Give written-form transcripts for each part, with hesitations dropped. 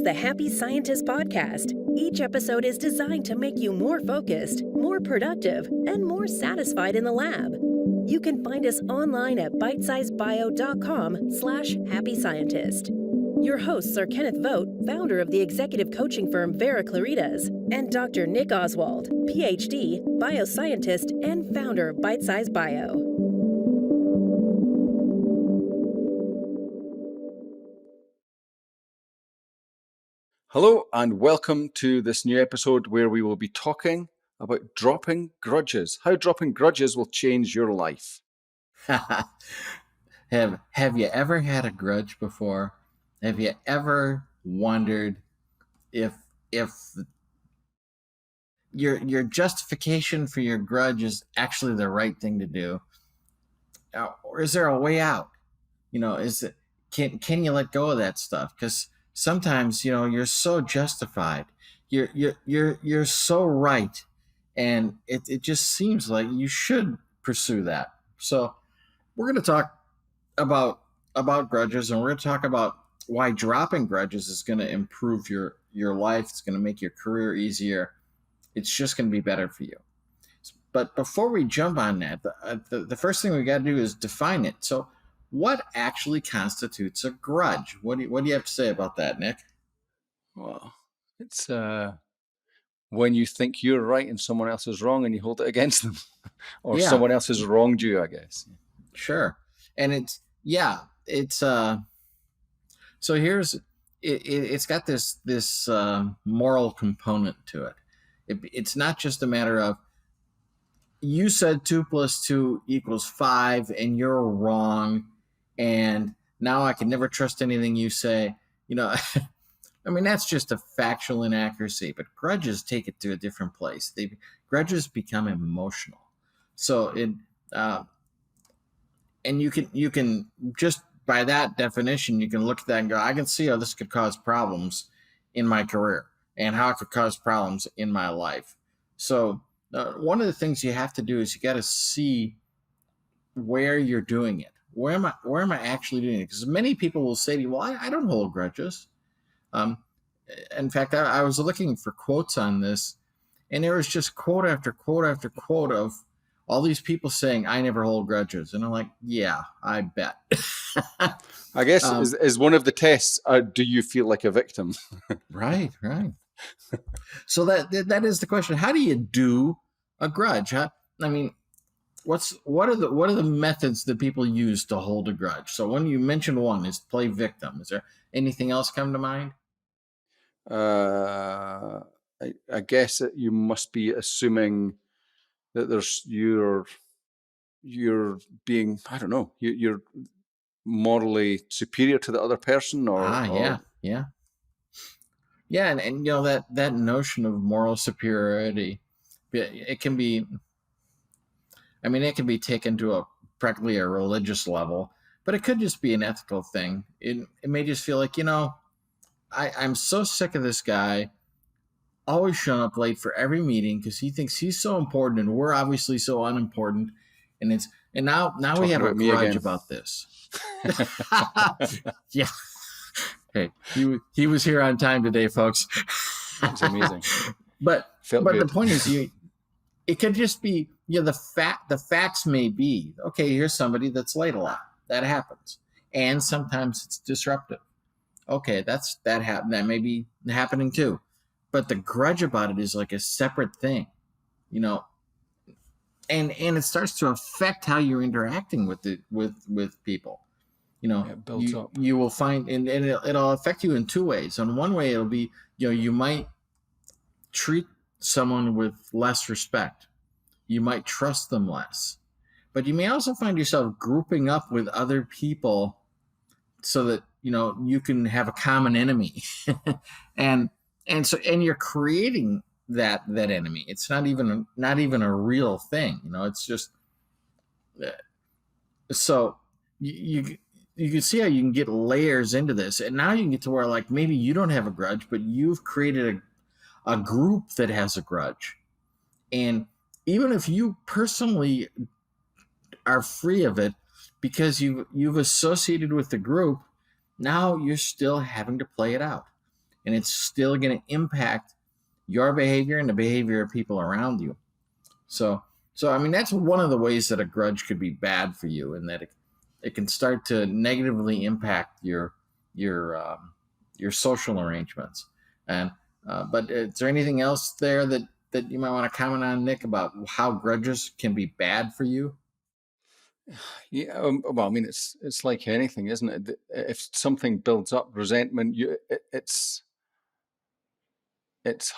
is the Happy Scientist Podcast. Each episode is designed to make you more focused, more productive, and more satisfied in the lab. You can find us online at bitesizebio.com/happy scientist. Your hosts are Kenneth Vogt, founder of the executive coaching firm Vera Claritas, and Dr. Nick Oswald, PhD, bioscientist, and founder of Bitesize Bio. Hello and welcome to this new episode where we will be talking about dropping grudges, how dropping grudges will change your life. Have you ever had a grudge before? Have you ever wondered if your justification for your grudge is actually the right thing to do? Or is there a way out? Can you let go of that stuff? Because sometimes, you're so justified. You're so right. And it just seems like you should pursue that. So we're going to talk about grudges, and we're going to talk about why dropping grudges is going to improve your life. It's going to make your career easier. It's just going to be better for you. But before we jump on that, the first thing we got to do is define it. So what actually constitutes a grudge? What do you have to say about that, Nick? Well, it's when you think you're right and someone else is wrong and you hold it against them, or someone else has wronged you, I guess. Sure. And it's so it's got this moral component to it. It's not just a matter of you said 2 + 2 = 5 and you're wrong, and now I can never trust anything you say. I mean, that's just a factual inaccuracy, but grudges take it to a different place. Grudges become emotional. So and you can just by that definition, you can look at that and go, I can see how this could cause problems in my career and how it could cause problems in my life. So one of the things you have to do is you got to see where you're doing it. Where am I actually doing it? Because many people will say to you, well, I don't hold grudges. In fact, I was looking for quotes on this, and there was just quote after quote after quote of all these people saying, I never hold grudges. And I'm like, yeah, I bet. I guess is one of the tests, do you feel like a victim? Right. So that is the question. How do you do a grudge? I mean, what are the methods that people use to hold a grudge? So when you mentioned one is play victim, is there anything else come to mind? I guess that you must be assuming that you're being, I don't know, you're morally superior to the other person, Yeah. And that notion of moral superiority, it can be taken to practically a religious level, but it could just be an ethical thing. It may just feel like, I'm so sick of this guy always showing up late for every meeting because he thinks he's so important and we're obviously so unimportant. And now we have a grudge about this. Yeah. Hey, he was here on time today, folks. It's amazing. But the point is, it could just be, the facts may be, okay, here's somebody that's late a lot. That happens. And sometimes it's disruptive. Okay, that may be happening too. But the grudge about it is like a separate thing, and it starts to affect how you're interacting with people. It builds up. You will find, and it'll affect you in two ways. On one way, it'll be, you might treat someone with less respect. You might trust them less. But you may also find yourself grouping up with other people so that, you can have a common enemy. and you're creating that enemy. It's not even a real thing. It's just, so you can see how you can get layers into this. And now you can get to where, like, maybe you don't have a grudge, but you've created a group that has a grudge. And even if you personally are free of it because you've associated with the group, now you're still having to play it out. and it's still going to impact your behavior and the behavior of people around you. So I mean, that's one of the ways that a grudge could be bad for you, and that it can start to negatively impact your social arrangements. And but is there anything else there that you might want to comment on, Nick, about how grudges can be bad for you? Yeah, well, I mean, it's like anything, isn't it? If something builds up resentment, it's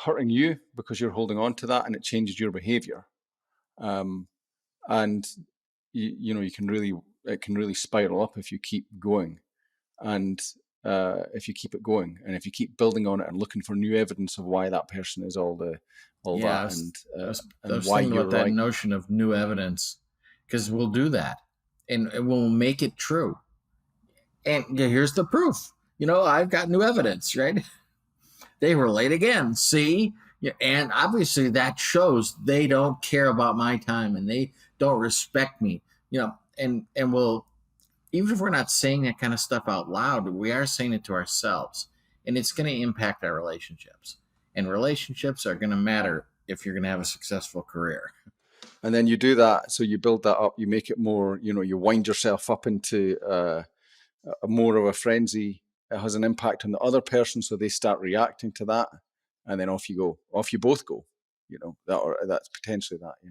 hurting you because you're holding on to that, and it changes your behavior. And you know, it can really spiral up if you keep going, and if you keep it going, and if you keep building on it and looking for new evidence of why that person is all Yeah, that, and I was why thinking you're about that right. notion of new evidence, because we'll do that, and we'll make it true. And here's the proof. I've got new evidence, right? They were late again. See? Yeah, and obviously that shows they don't care about my time and they don't respect me. And we'll, even if we're not saying that kind of stuff out loud, we are saying it to ourselves, and it's going to impact our relationships. And relationships are going to matter if you're going to have a successful career. And then you do that, so you build that up, you make it more, you wind yourself up into more of a frenzy. It has an impact on the other person, so they start reacting to that, and then off you both go. That's potentially that. Yeah.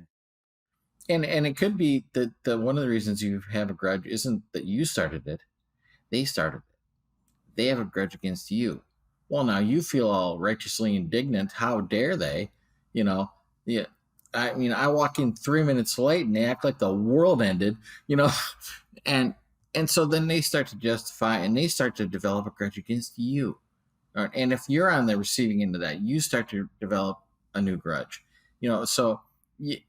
And it could be that one of the reasons you have a grudge isn't that you started it; they started it. They have a grudge against you. Well, now you feel all righteously indignant. How dare they? Yeah. I mean, I walk in 3 minutes late and they act like the world ended. You know, and so then they start to justify and they start to develop a grudge against you. Right? And if you're on the receiving end of that, you start to develop a new grudge. So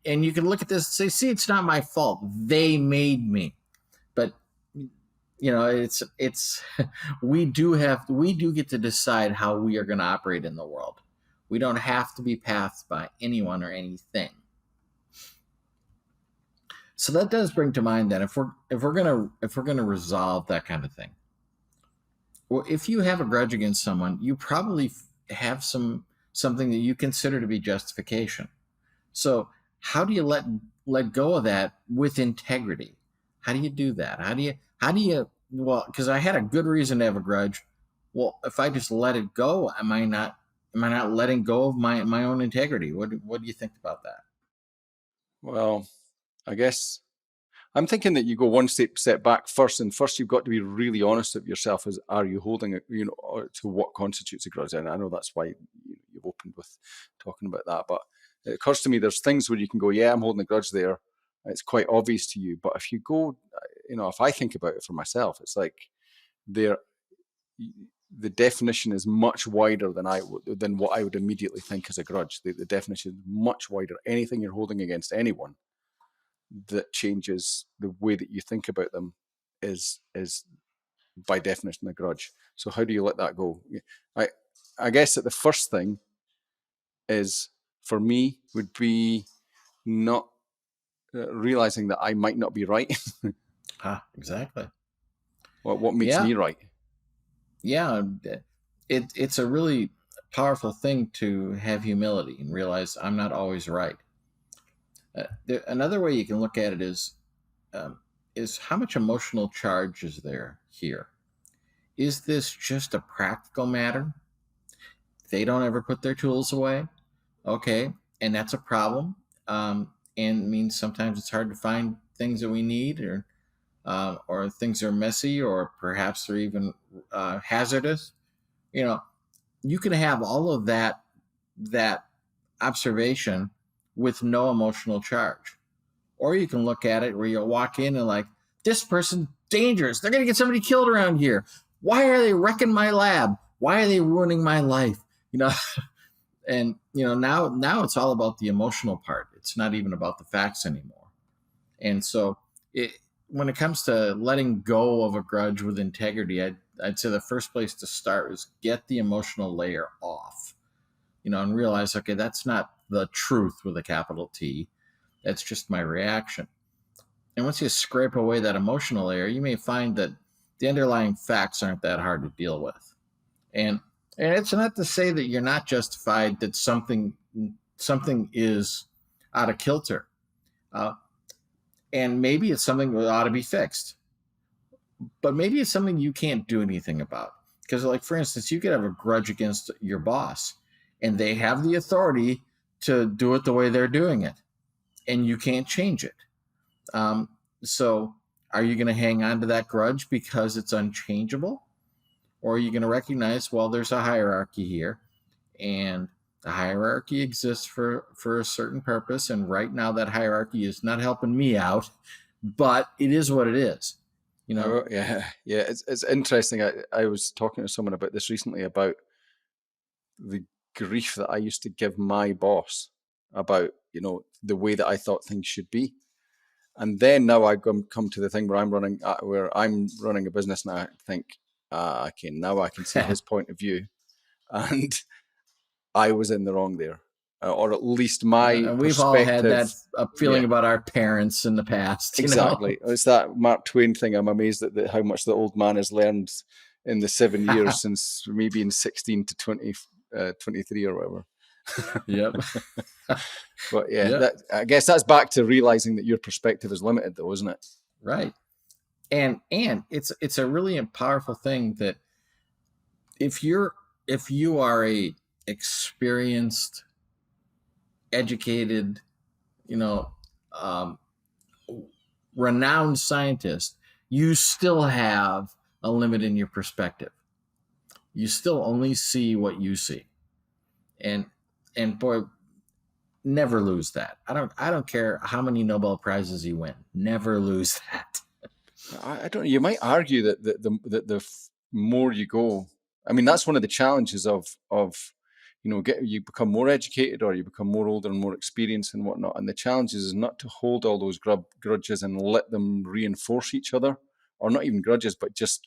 and you can look at this and say, see, it's not my fault. They made me. But it's we do get to decide how we are going to operate in the world. We don't have to be pathed by anyone or anything. So that does bring to mind that if we're gonna resolve that kind of thing, well, if you have a grudge against someone, you probably have something that you consider to be justification. So how do you let go of that with integrity? How do you do that? How do you well, because I had a good reason to have a grudge. Well, if I just let it go, am I not letting go of my own integrity? What do you think about that? Well, I guess I'm thinking that you go one step back first, and first you've got to be really honest with yourself. As are you holding it, to what constitutes a grudge? And I know that's why you've opened with talking about that. But it occurs to me there's things where you can go, yeah, I'm holding a grudge there. It's quite obvious to you. But if you go, if I think about it for myself, it's like the definition is much wider than what I would immediately think as a grudge. The definition is much wider. Anything you're holding against anyone that changes the way that you think about them is by definition a grudge. So how do you let that go? I guess that the first thing is, for me, would be not realizing that I might not be right. Exactly. What makes me right? Yeah, it's a really powerful thing to have humility and realize I'm not always right. Another way you can look at it is how much emotional charge is there here? Is this just a practical matter? They don't ever put their tools away. Okay, and that's a problem. And means sometimes it's hard to find things that we need, or things are messy, or perhaps they're even hazardous. You can have all of that observation with no emotional charge. Or you can look at it where you walk in and like, this person's dangerous. They're going to get somebody killed around here. Why are they wrecking my lab? Why are they ruining my life? And now it's all about the emotional part. It's not even about the facts anymore. And so when it comes to letting go of a grudge with integrity, I'd say the first place to start is get the emotional layer off, and realize, okay, that's not the truth with a capital T. That's just my reaction. And once you scrape away that emotional layer, you may find that the underlying facts aren't that hard to deal with. And And it's not to say that you're not justified, that something is out of kilter, uh, and maybe it's something that ought to be fixed, but maybe it's something you can't do anything about. Because, like, for instance, you could have a grudge against your boss, and they have the authority to do it the way they're doing it, and you can't change it. Um, so, are you going to hang on to that grudge because it's unchangeable? Or are you going to recognize, well, there's a hierarchy here, and the hierarchy exists for a certain purpose, and right now that hierarchy is not helping me out, but it is what it is. Yeah. It's interesting. I was talking to someone about this recently, about the grief that I used to give my boss about, the way that I thought things should be. And then now I come to the thing where I'm running a business, and I think, okay, now I can see his point of view, and I was in the wrong there, or at least my And we've all had that perspective. feeling Yeah, about our parents in the past. exactly. It's that Mark Twain thing. I'm amazed at how much the old man has learned in the 7 years since me being 16 to 23 or whatever. Yep. But yeah, Yep. I guess that's back to realizing that your perspective is limited, though, isn't it? Right. And it's a really powerful thing that if you are a experienced, educated, you know, um, renowned scientist, you still have a limit in your perspective. You still only see what you see, and boy, never lose that. I don't care how many Nobel prizes you win. Never lose that. I don't know. You might argue that the more you go, I mean, that's one of the challenges of you become more educated, or you become more older and more experienced and whatnot. And the challenge is not to hold all those grudges and let them reinforce each other, or not even grudges, but just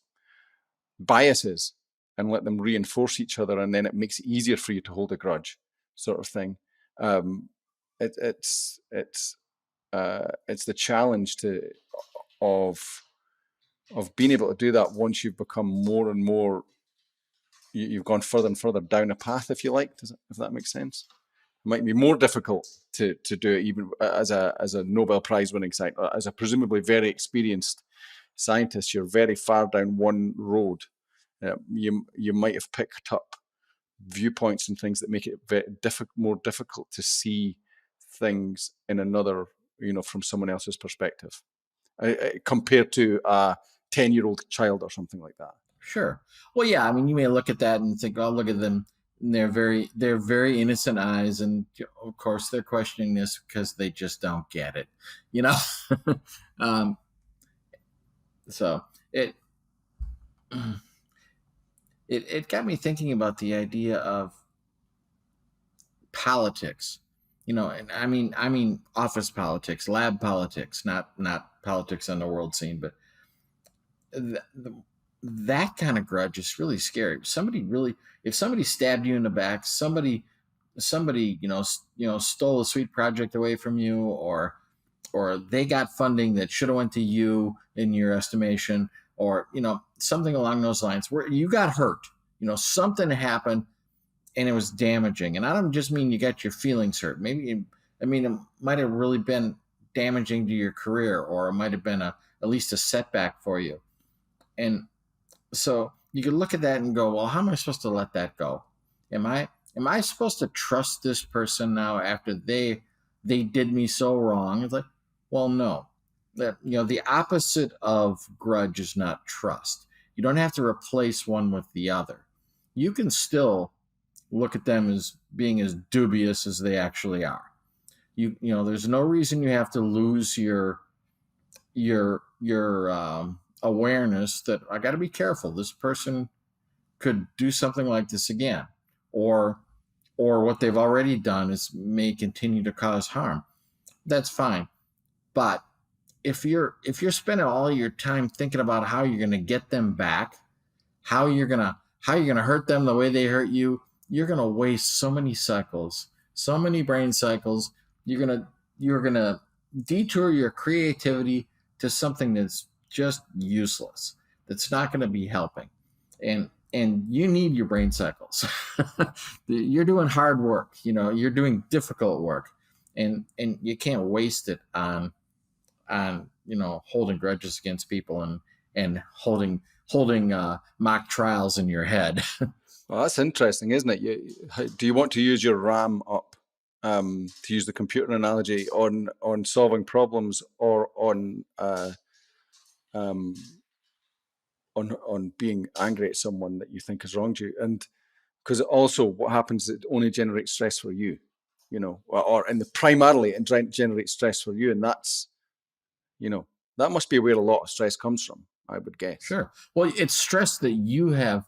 biases, and let them reinforce each other, and then it makes it easier for you to hold a grudge, sort of thing. It's the challenge of being able to do that once you've become more and more, you've gone further and further down a path, if you like. If that makes sense? It might be more difficult to do it, even as a Nobel Prize winning scientist, as a presumably very experienced scientist. You're very far down one road. You might have picked up viewpoints and things that make it more difficult to see things in another, from someone else's perspective, compared to a 10-year-old child or something like that. Sure. Well, yeah. I mean, you may look at that and think, "Oh, look at them. And they're very innocent eyes, and of course they're questioning this because they just don't get it." You know. So it got me thinking about the idea of politics. And I mean office politics, lab politics, not politics on the world scene, but that kind of grudge is really scary. If somebody stabbed you in the back, somebody stole a sweet project away from you, or they got funding that should have went to you in your estimation, or something along those lines, where you got hurt, something happened and it was damaging. And I don't just mean you got your feelings hurt. It might have really been damaging to your career, or it might have been at least a setback for you. And so you could look at that and go, well, how am I supposed to let that go? Am I supposed to trust this person now after they did me so wrong? It's like, well, no. The opposite of grudge is not trust. You don't have to replace one with the other. You can still look at them as being as dubious as they actually are. There's no reason you have to lose your awareness that I got to be careful. This person could do something like this again, or what they've already done may continue to cause harm. That's fine. But if you're spending all your time thinking about how you're going to get them back, how you're going to hurt them the way they hurt you, you're going to waste so many cycles, so many brain cycles. You're going to detour your creativity to something that's just useless, that's not going to be helping. And and you need your brain cycles. You're doing hard work, you're doing difficult work, and you can't waste it on holding grudges against people and holding mock trials in your head. Well, that's interesting, isn't it? Do you want to use your RAM up, to use the computer analogy, on solving problems, or on being angry at someone that you think has wronged you? And because also what happens, it only generates stress for you, primarily it generates stress for you, and that's, that must be where a lot of stress comes from, I would guess. Sure. Well, it's stress that you have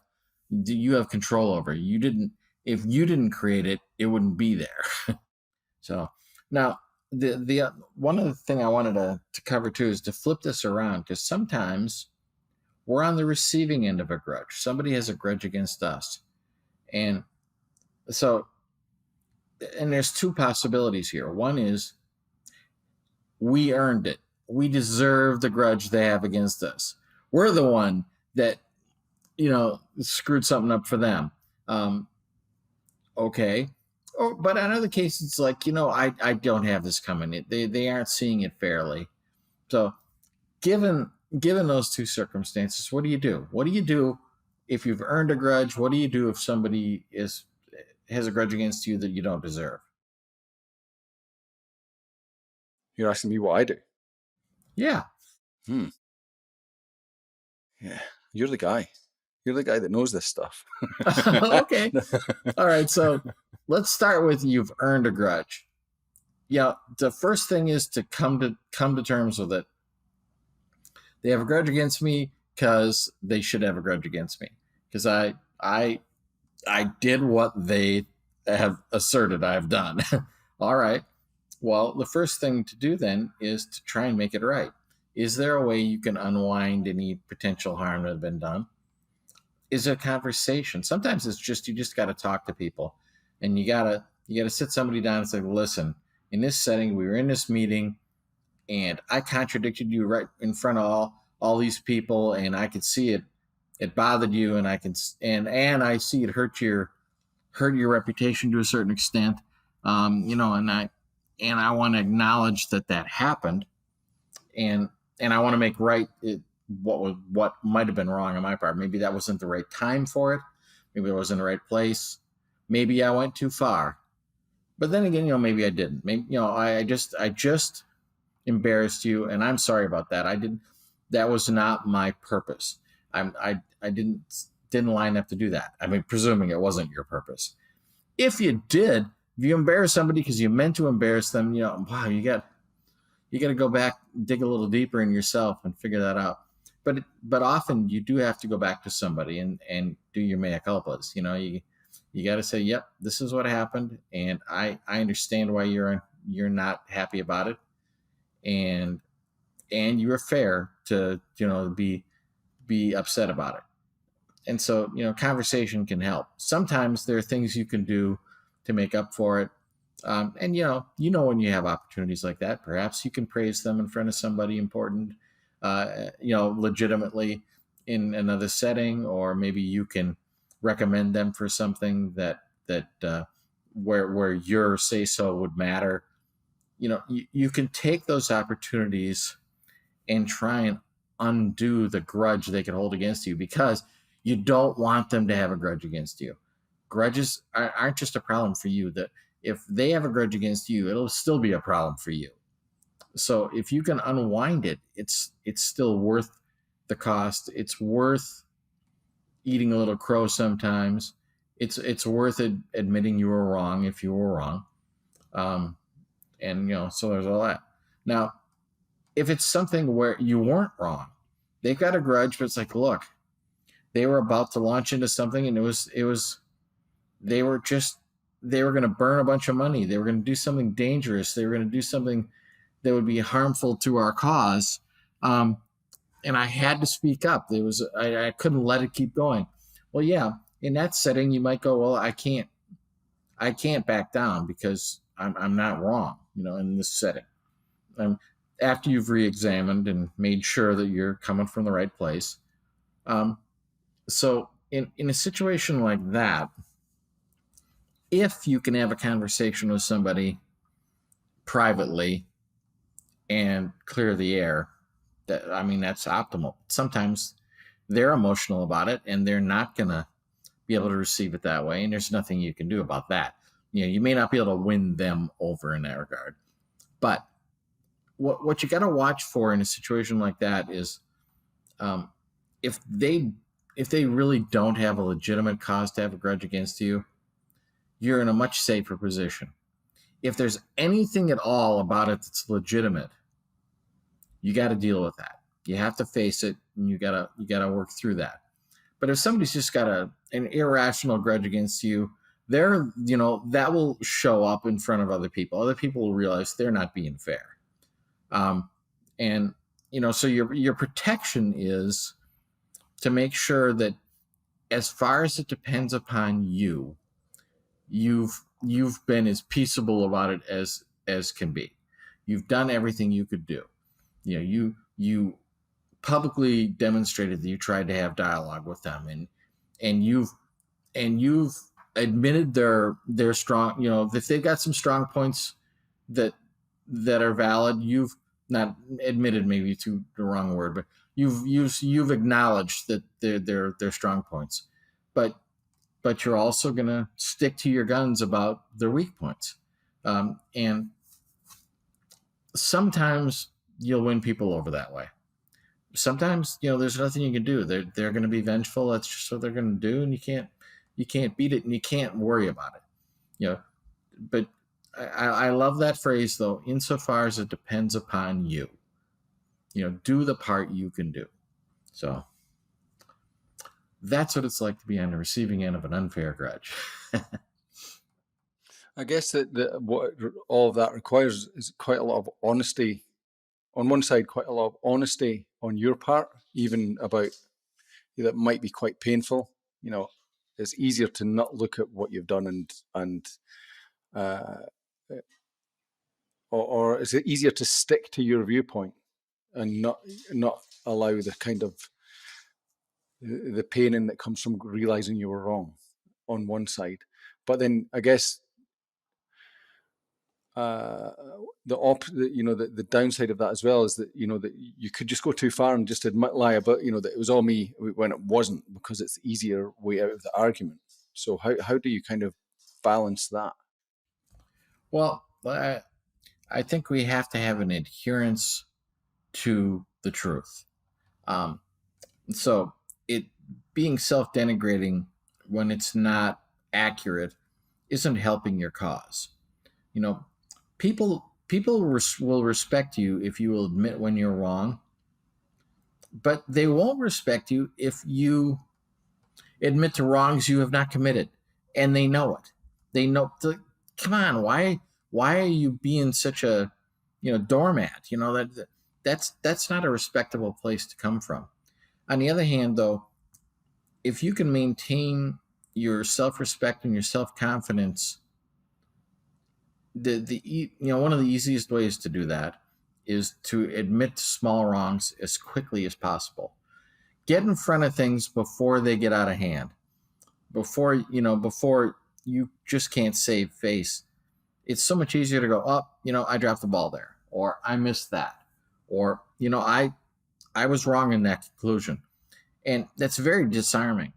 control over. If you didn't create it, it wouldn't be there. So now the one other thing I wanted to cover too is to flip this around, because sometimes we're on the receiving end of a grudge. Somebody has a grudge against us. And so, and there's two possibilities here. One is we earned it. We deserve the grudge they have against us. We're the one that, screwed something up for them. Okay. But in other cases, it's like, I don't have this coming. They aren't seeing it fairly. So given those two circumstances, what do you do? What do you do if you've earned a grudge? What do you do if somebody has a grudge against you that you don't deserve? You're asking me what I do? Yeah. Yeah. You're the guy that knows this stuff. Okay. All right. So let's start with, you've earned a grudge. Yeah. The first thing is to come to terms with it. They have a grudge against me because they should have a grudge against me, because I did what they have asserted I've done. All right. Well, the first thing to do then is to try and make it right. Is there a way you can unwind any potential harm that has been done? Is a conversation. Sometimes it's just, you just got to talk to people, and you got to sit somebody down and say, listen, in this setting, we were in this meeting and I contradicted you right in front of all these people, and I could see it bothered you, and I see it hurt your reputation to a certain extent. And I want to acknowledge that happened, and I want to make right what might have been wrong on my part. Maybe that wasn't the right time for it. Maybe it wasn't the right place. Maybe I went too far. But then again, maybe I didn't. Maybe, I just embarrassed you, and I'm sorry about that. That was not my purpose. I didn't line up to do that. I mean, presuming it wasn't your purpose. If you embarrass somebody because you meant to embarrass them, wow, you got to go back, dig a little deeper in yourself and figure that out. But often you do have to go back to somebody and do your mea culpas. You got to say, yep, this is what happened, and I understand why you're not happy about it, and you're fair to be upset about it. And so conversation can help. Sometimes there are things you can do to make up for it. And when you have opportunities like that, perhaps you can praise them in front of somebody important, legitimately in another setting, or maybe you can recommend them for something that where your say so would matter. You can take those opportunities and try and undo the grudge they can hold against you, because you don't want them to have a grudge against you. Grudges aren't just a problem for you. That if they have a grudge against you, it'll still be a problem for you. So if you can unwind it, it's still worth the cost. It's worth eating a little crow sometimes. It's worth it admitting you were wrong if you were wrong. So there's all that. Now, if it's something where you weren't wrong, they've got a grudge, but it's like, look, they were about to launch into something, and they were going to burn a bunch of money. They were going to do something dangerous. They were going to do something that would be harmful to our cause. And I had to speak up. I couldn't let it keep going. Well, yeah, in that setting, you might go, well, I can't back down because I'm not wrong, in this setting. After you've re-examined and made sure that you're coming from the right place. So in a situation like that, if you can have a conversation with somebody privately and clear the air, that's optimal. Sometimes they're emotional about it and they're not going to be able to receive it that way, and there's nothing you can do about that. You may not be able to win them over in that regard, but what you got to watch for in a situation like that is, if they really don't have a legitimate cause to have a grudge against you, you're in a much safer position. If there's anything at all about it that's legitimate, you got to deal with that. You have to face it, and you gotta work through that. But if somebody's just got an irrational grudge against you, that will show up in front of other people. Other people will realize they're not being fair. And so your protection is to make sure that, as far as it depends upon you, you've been as peaceable about it as can be. You've done everything you could do. You publicly demonstrated that you tried to have dialogue with them, and you've admitted their strong, if they've got some strong points that are valid. You've not admitted, maybe too the wrong word, but you've acknowledged that they're strong points, but you're also going to stick to your guns about their weak points. And sometimes you'll win people over that way. Sometimes, there's nothing you can do. They're going to be vengeful. That's just what they're going to do. And you can't beat it, and you can't worry about it. But I love that phrase, though, insofar as it depends upon you. Do the part you can do. So that's what it's like to be on the receiving end of an unfair grudge. I guess that what all of that requires is quite a lot of honesty. On one side, quite a lot of honesty on your part, even about that might be quite painful. It's easier to not look at what you've done or is it easier to stick to your viewpoint and not allow the kind of the pain that comes from realizing you were wrong on one side. But then I guess the downside of that as well is that that you could just go too far and just lie about that it was all me when it wasn't, because it's the easier way out of the argument. So how do you kind of balance that? Well, I think we have to have an adherence to the truth. So it being self-denigrating when it's not accurate isn't helping your cause. People will respect you if you will admit when you're wrong, but they won't respect you if you admit to wrongs you have not committed, and they know it. They know. Come on, why are you being such a doormat? That's not a respectable place to come from. On the other hand, though, if you can maintain your self-respect and your self-confidence, one of the easiest ways to do that is to admit to small wrongs as quickly as possible. Get in front of things before they get out of hand. Before you just can't save face. It's so much easier to go, I dropped the ball there, or I missed that, or I was wrong in that conclusion. And that's very disarming.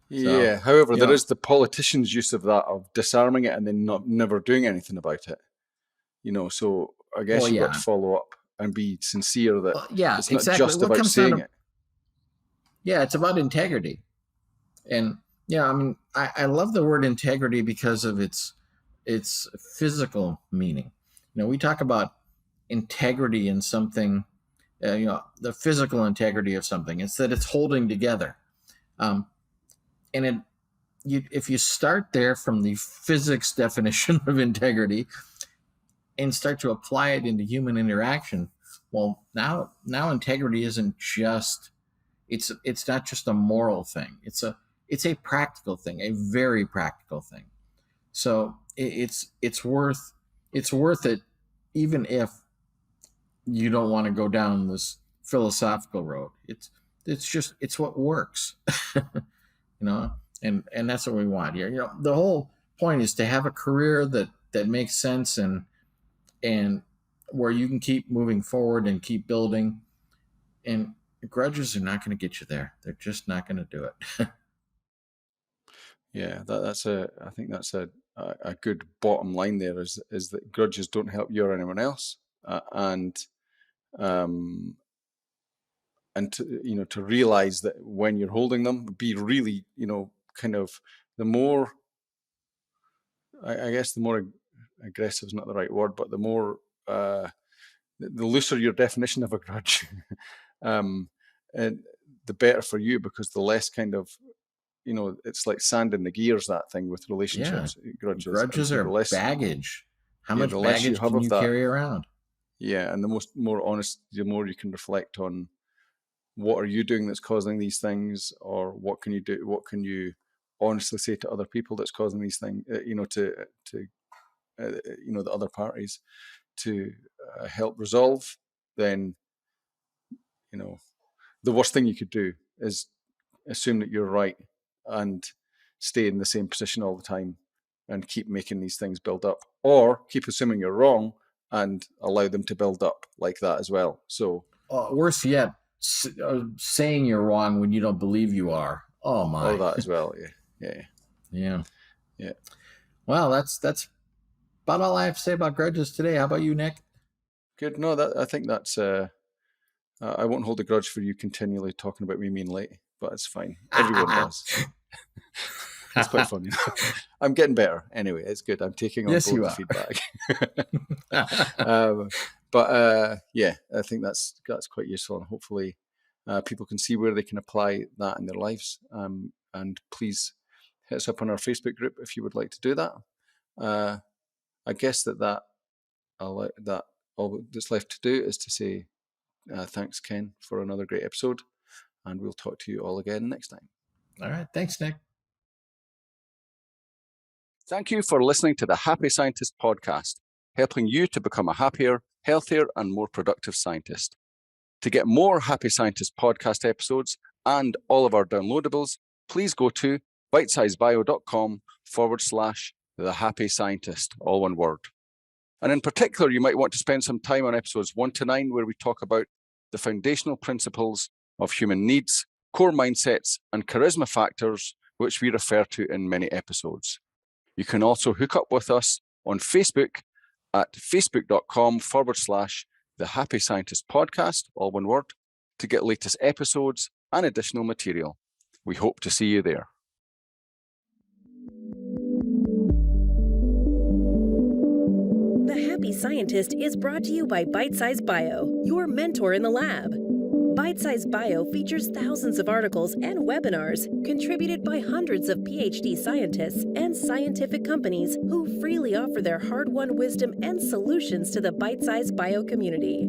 Yeah. So, however, there is the politician's use of that, of disarming it and then never doing anything about it. So I guess you've got to follow up and be sincere that it's not just about saying it. Yeah, it's about integrity. And I love the word integrity because of its physical meaning. We talk about integrity in something, the physical integrity of something. It's that it's holding together. And if you start there from the physics definition of integrity and start to apply it into human interaction, well, now integrity isn't just, it's not just a moral thing. It's a practical thing, a very practical thing. So it's worth it, even if you don't want to go down this philosophical road. it's what works. And that's what we want here. The whole point is to have a career that makes sense, and where you can keep moving forward and keep building. And grudges are not going to get you there. They're just not going to do it. Yeah, I think that's a good bottom line there, is that grudges don't help you or anyone else, and to realize that when you're holding them, be really, kind of, the more, I guess the more aggressive is not the right word, but the more, the looser your definition of a grudge, and the better for you, because the less kind of, it's like sand in the gears, that thing with relationships. Yeah. Grudges are less, baggage. How yeah, much the less you baggage have can of you that, carry around? yeah, and the more honest, the more you can reflect on what are you doing that's causing these things, or what can you do, what can you honestly say to other people that's causing these things, to the other parties, to help resolve. Then the worst thing you could do is assume that you're right and stay in the same position all the time and keep making these things build up, or keep assuming you're wrong and allow them to build up like that as well. So worse yet, saying you're wrong when you don't believe you are. Oh my! Oh, that as well. Yeah. Yeah. Well, that's about all I have to say about grudges today. How about you, Nick? Good. No, I think that's. I won't hold a grudge for you continually talking about me being late, but it's fine. Everyone does. It's quite funny. I'm getting better. Anyway, it's good. I'm taking on board the feedback. Yeah, I think that's quite useful, and hopefully people can see where they can apply that in their lives. And please hit us up on our Facebook group if you would like to do that. I guess that all that's left to do is to say thanks, Ken, for another great episode, and we'll talk to you all again next time. All right. Thanks, Nick. Thank you for listening to the Happy Scientist podcast, helping you to become a happier, healthier, and more productive scientist. To get more Happy Scientist podcast episodes and all of our downloadables, please go to bitesizebio.com/The Happy Scientist, all one word. And in particular, you might want to spend some time on episodes 1 to 9, where we talk about the foundational principles of human needs, core mindsets, and charisma factors, which we refer to in many episodes. You can also hook up with us on Facebook at facebook.com/The Happy Scientist podcast, all one word, to get latest episodes and additional material. We hope to see you there. The Happy Scientist is brought to you by Bitesize Bio, your mentor in the lab. Bitesize Bio features thousands of articles and webinars contributed by hundreds of PhD scientists and scientific companies who freely offer their hard-won wisdom and solutions to the Bitesize Bio community.